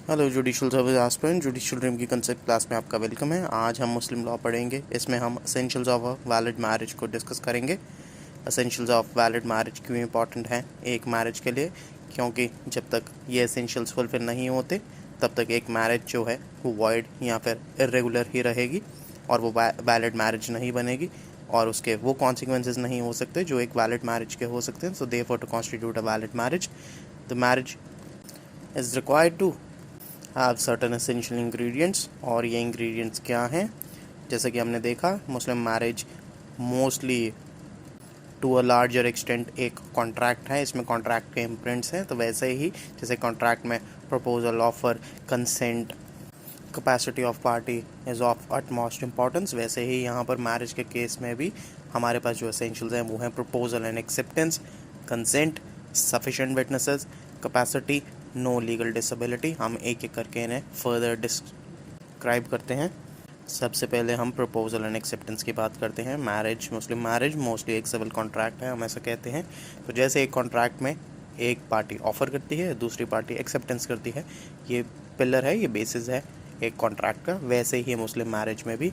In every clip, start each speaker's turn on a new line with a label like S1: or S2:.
S1: Hello judicial service aspirant, judicial dream की concept class में आपका वेलकम है। आज हम मुस्लिम लॉ पढ़ेंगे। इसमें हम essentials of a valid marriage को डिस्कस करेंगे। असेंशियल्स ऑफ वैलिड मैरिज क्यों इंपॉर्टेंट हैं एक मैरिज के लिए, क्योंकि जब तक ये असेंशियल्स फुलफिल नहीं होते तब तक एक मैरिज जो है वो वॉइड या फिर इरेगुलर ही रहेगी और वो वैलिड मैरिज नहीं बनेगी और उसके वो कॉन्सिक्वेंसेज नहीं हो सकते जो एक वैलिड मैरिज के हो सकते हैं। So therefore to constitute a valid marriage, the marriage is required to have certain essential ingredients. और ये इंग्रेडिएंट्स क्या हैं? जैसे कि हमने देखा, Muslim marriage mostly to a larger extent एक कॉन्ट्रैक्ट है। इसमें कॉन्ट्रैक्ट के इम्प्रिंट्स हैं, तो वैसे ही जैसे कॉन्ट्रैक्ट में proposal, offer, consent, capacity of party is of utmost importance, वैसे ही यहाँ पर मैरिज के केस में भी हमारे पास जो एसेंशियल्स हैं वो हैं proposal and acceptance, consent, sufficient witnesses, capacity, no legal disability. हम एक एक करके इन्हें फर्दर डिस्क्राइब करते हैं। सबसे पहले हम प्रपोजल एंड एक्सेप्टेंस की बात करते हैं। मैरिज, मुस्लिम मैरिज मोस्टली एक सिविल कॉन्ट्रैक्ट है, हम ऐसा कहते हैं। तो जैसे एक कॉन्ट्रैक्ट में एक पार्टी ऑफर करती है, दूसरी पार्टी एक्सेप्टेंस करती है, ये पिलर है, ये बेसिस है एक कॉन्ट्रैक्ट का, वैसे ही मुस्लिम मैरिज में भी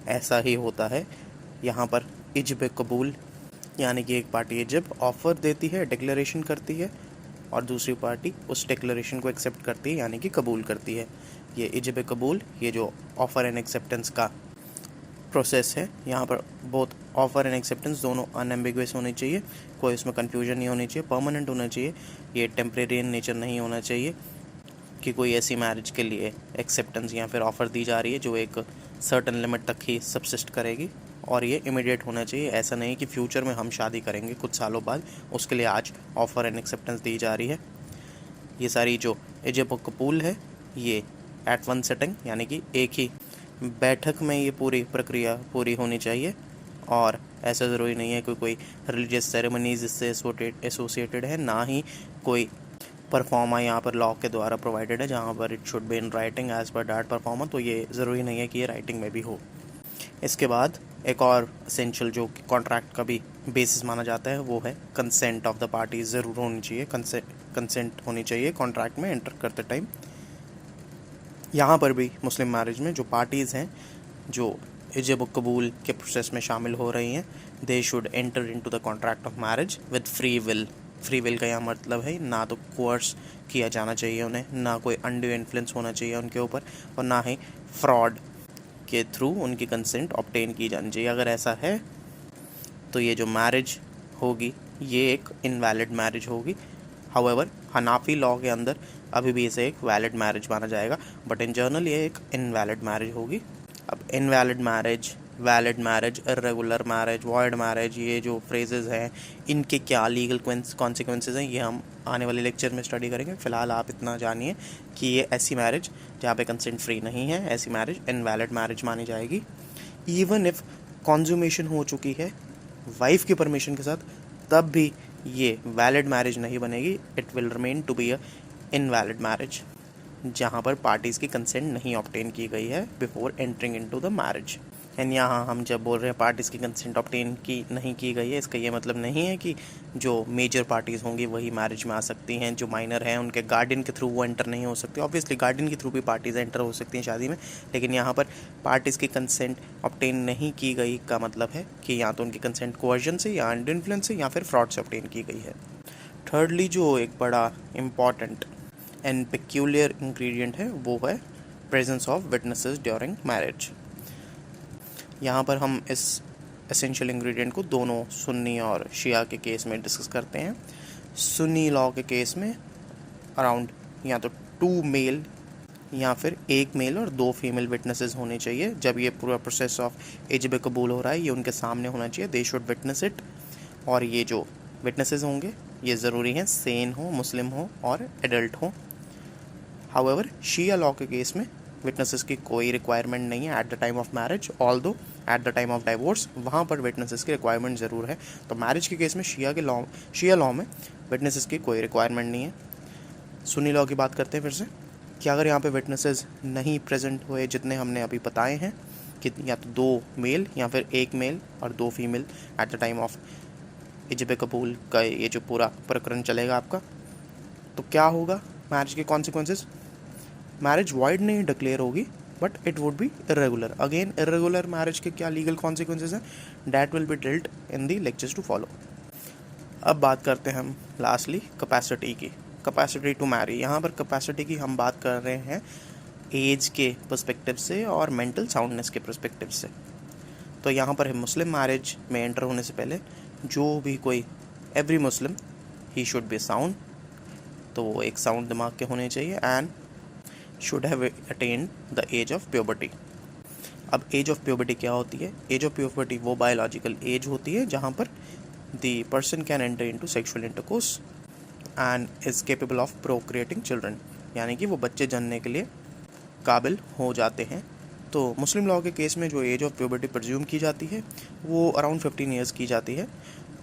S1: ऐसा ही होता है। यहाँ पर इजब कबूल, यानी कि एक पार्टी इजब ऑफ़र देती है, डिक्लेरेशन करती है, और दूसरी पार्टी उस डिक्लेरेशन को एक्सेप्ट करती है, यानी कि कबूल करती है। ये इजब कबूल, ये जो ऑफ़र एंड एक्सेप्टेंस का प्रोसेस है, यहाँ पर बोथ ऑफ़र एंड एक्सेप्टेंस दोनों अनएम्बिगुअस होनी चाहिए, कोई इसमें कन्फ्यूजन नहीं होनी चाहिए, परमानेंट होना चाहिए, ये टेम्परेरी इन नेचर नहीं होना चाहिए कि कोई ऐसी मैरिज के लिए एक्सेप्टेंस या फिर ऑफ़र दी जा रही है जो एक सर्टन लिमिट तक ही सब्सिस्ट करेगी, और ये इमीडिएट होना चाहिए। ऐसा नहीं कि फ्यूचर में हम शादी करेंगे कुछ सालों बाद, उसके लिए आज ऑफ़र एंड एक्सेप्टेंस दी जा रही है। ये सारी जो इजब कबूल है ये एट वन सिटिंग, यानी कि एक ही बैठक में ये पूरी प्रक्रिया पूरी होनी चाहिए, और ऐसा ज़रूरी नहीं है कि कोई रिलीजियस सेरेमनीज इससे एसोसिएटेड है, ना ही कोई परफॉर्मा यहाँ पर लॉ के द्वारा प्रोवाइडेड है जहाँ पर it should be in writing as per that proforma, तो ये ज़रूरी नहीं है कि ये राइटिंग में भी हो। इसके बाद एक और असेंशियल जो कॉन्ट्रैक्ट का भी बेसिस माना जाता है वो है कंसेंट ऑफ द पार्टी। ज़रूर होनी चाहिए, कंसेंट होनी चाहिए कॉन्ट्रैक्ट में एंटर करते टाइम। यहाँ पर भी मुस्लिम मैरिज में जो पार्टीज़ हैं जो इजब कबूल के प्रोसेस में शामिल हो रही हैं, they should enter into the contract of marriage with free will. Free will का यहाँ मतलब है ना तो कोर्स किया जाना चाहिए उन्हें, ना कोई अनड्यू इन्फ्लुएंस होना चाहिए उनके ऊपर, और ना ही फ्रॉड के थ्रू उनकी कंसेंट ऑब्टेन की जानी चाहिए। अगर ऐसा है तो ये जो मैरिज होगी ये एक इनवैलिड मैरिज होगी। हाउएवर हनाफी लॉ के अंदर अभी भी इसे एक वैलिड मैरिज माना जाएगा, बट इन जनरल ये एक इनवैलिड मैरिज होगी। अब invalid marriage, valid marriage, irregular marriage, void marriage, ये जो फ्रेजेस हैं इनके क्या लीगल कॉन्सिक्वेंसेज हैं ये हम आने वाले लेक्चर में स्टडी करेंगे। फ़िलहाल आप इतना जानिए कि ये ऐसी मैरिज जहाँ पे कंसेंट फ्री नहीं है, ऐसी मैरिज इनवैलिड मैरिज मानी जाएगी। इवन इफ़ कॉन्जुमेशन हो चुकी है वाइफ की परमिशन के साथ, तब भी ये वैलिड मैरिज नहीं बनेगी। It will remain to be a invalid marriage जहाँ पर पार्टीज़ की कंसेंट नहीं ऑब्टेन की गई है before entering into the marriage. And यहाँ हम जब बोल रहे हैं पार्टीज़ की कंसेंट ऑब्टेन की नहीं की गई है, इसका ये मतलब नहीं है कि जो मेजर पार्टीज़ होंगी वही मैरिज में आ सकती हैं, जो माइनर हैं उनके गार्डियन के थ्रू वो एंटर नहीं हो सकती। ऑब्वियसली गार्डियन के थ्रू भी पार्टीज़ एंटर हो सकती हैं शादी में, लेकिन यहाँ पर पार्टीज़ की कंसेंट ऑब्टेन नहीं की गई का मतलब है कि या तो उनकी कंसेंट कोवर्जन से या अंडर इन्फ्लुएंस से या फिर फ्रॉड से ऑब्टेन की गई है। थर्डली जो एक बड़ा इम्पॉर्टेंट एंड पेक्यूलियर इंग्रेडिएंट है वो है presence of witnesses during marriage. यहाँ पर हम इस एसेंशियल इंग्रेडिएंट को दोनों सुन्नी और शिया के केस में डिस्कस करते हैं। सुन्नी लॉ के केस में अराउंड या तो 2 मेल या फिर 1 मेल और 2 फीमेल विटनेसेस होने चाहिए। जब ये पूरा प्रोसेस ऑफ इजब कबूल हो रहा है ये उनके सामने होना चाहिए, दे शुड विटनेस इट। और ये जो विटनेसेस होंगे ये ज़रूरी हैं सेन हो, मुस्लिम हो और एडल्ट हो। हाउएवर शिया लॉ के केस में विटनेसेस की कोई रिक्वायरमेंट नहीं है eight the time of marriage, although eight the time of divorce वहाँ पर विटनेसेस की रिक्वायरमेंट ज़रूर है। तो मैरिज के केस में शिया लॉ में विटनेसेस की कोई रिक्वायरमेंट नहीं है। सुन्नी लॉ की बात करते हैं फिर से कि अगर यहाँ पे विटनेसेस नहीं प्रेजेंट हुए जितने हमने अभी बताए हैं कि या तो 2 मेल या फिर 1 मेल और 2 female at the time of इजब कबूल का ये जो पूरा प्रकरण चलेगा आपका, तो क्या होगा मैरिज के कॉन्सिक्वेंसेस? मैरिज वाइड नहीं डिक्लेयर होगी, but it would be irregular. Again irregular marriage के क्या लीगल कॉन्सिक्वेंसेज हैं, that will be dealt in the lectures to follow. अब बात करते हैं हम लास्टली कैपेसिटी की, कैपेसिटी टू मैरी। यहाँ पर कैपेसिटी की हम बात कर रहे हैं एज के पर्सपेक्टिव से और मेंटल साउंडनेस के पर्सपेक्टिव से। तो यहाँ पर मुस्लिम मैरिज में एंटर होने से पहले जो भी कोई, every Muslim he should be sound, तो वो एक साउंड दिमाग के होने चाहिए and should have attained the age of puberty. अब एज ऑफ प्यूबर्टी क्या होती है? एज ऑफ प्यूबर्टी वो बायोलॉजिकल एज होती है जहाँ पर the person can enter into sexual intercourse and is capable of procreating children, यानी कि वो बच्चे जनने के लिए काबिल हो जाते हैं। तो मुस्लिम लॉ के केस में जो एज ऑफ प्यूबर्टी प्रज्यूम की जाती है वो अराउंड 15 ईयर्स की जाती है।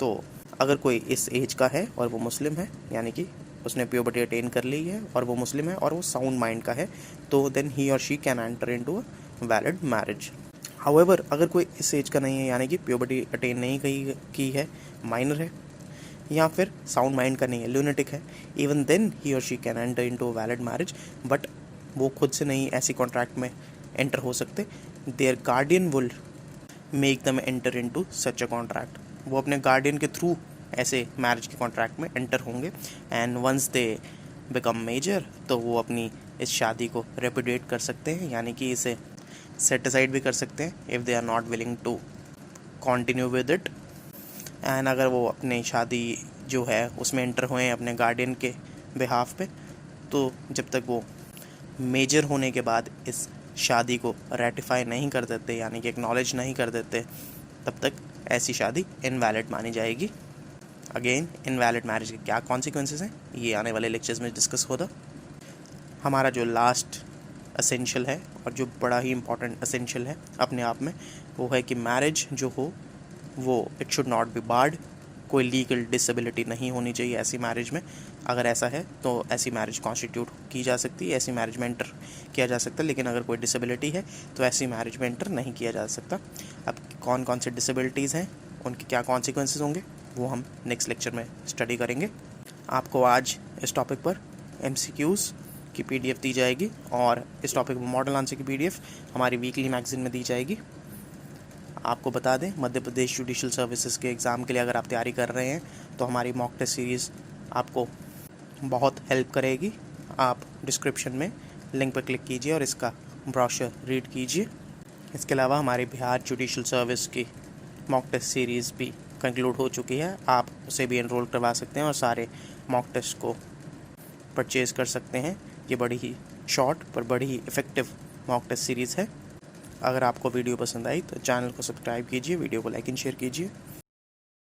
S1: तो अगर कोई इस एज का है और वो मुस्लिम है, यानी कि उसने प्यूबर्टी अटेन कर ली है और वो मुस्लिम है और वो साउंड माइंड का है, तो देन ही और she can enter into a valid marriage. However अगर कोई इस एज का नहीं है, यानी कि प्यूबर्टी अटेन नहीं की है, माइनर है, या फिर साउंड माइंड का नहीं है, ल्यूनेटिक है, इवन देन ही और she can enter into a valid marriage. But वो खुद से नहीं ऐसी कॉन्ट्रैक्ट में एंटर हो सकते, their guardian will make them enter into such a contract. वो अपने गार्डियन के थ्रू ऐसे मैरिज के कॉन्ट्रैक्ट में एंटर होंगे and once they become major, तो वो अपनी इस शादी को रेपुडिएट कर सकते हैं, यानी कि इसे सेट असाइड भी कर सकते हैं if they are not willing to continue with it. And अगर वो अपनी शादी जो है उसमें एंटर हुए हैं अपने गार्डियन के बिहाफ पे, तो जब तक वो मेजर होने के बाद इस शादी को रेटिफाई नहीं कर देते, यानी कि एक्नॉलेज नहीं कर देते, तब तक ऐसी शादी इनवैलिड मानी जाएगी। अगेन इनवैलिड मैरिज के क्या कॉन्सिक्वेंसेस हैं ये आने वाले लेक्चर्स में डिस्कस होगा। हमारा जो लास्ट एसेंशियल है और जो बड़ा ही इम्पॉर्टेंट एसेंशियल है अपने आप में, वो है कि मैरिज जो हो वो it should not be barred. कोई लीगल डिसेबिलिटी नहीं होनी चाहिए ऐसी मैरिज में। अगर ऐसा है तो ऐसी मैरिज कॉन्स्टिट्यूट की जा सकती है, ऐसी मैरिज में एंटर किया जा सकता है, लेकिन अगर कोई डिसेबिलिटी है तो ऐसी मैरिज में एंटर नहीं किया जा सकता। अब कौन कौन से डिसेबिलिटीज़ हैं, उनके क्या कॉन्सिक्वेंसेस होंगे, वो हम नेक्स्ट लेक्चर में स्टडी करेंगे। आपको आज इस टॉपिक पर MCQs की PDF दी जाएगी और इस टॉपिक पर मॉडल आंसर की PDF हमारी वीकली मैगजीन में दी जाएगी। आपको बता दें, मध्य प्रदेश जुडिशल सर्विसेज के एग्ज़ाम के लिए अगर आप तैयारी कर रहे हैं तो हमारी मॉक टेस्ट सीरीज़ आपको बहुत हेल्प करेगी। आप डिस्क्रिप्शन में लिंक पर क्लिक कीजिए और इसका ब्रोशर रीड कीजिए। इसके अलावा हमारी बिहार जुडिशल सर्विस की मॉक टेस्ट सीरीज़ भी कंक्लूड हो चुकी है, आप उसे भी एनरोल करवा सकते हैं और सारे मॉक टेस्ट को परचेज़ कर सकते हैं। ये बड़ी ही शॉर्ट पर बड़ी ही इफ़ेक्टिव मॉक टेस्ट सीरीज़ है। अगर आपको वीडियो पसंद आई तो चैनल को सब्सक्राइब कीजिए, वीडियो को लाइक एंड शेयर कीजिए।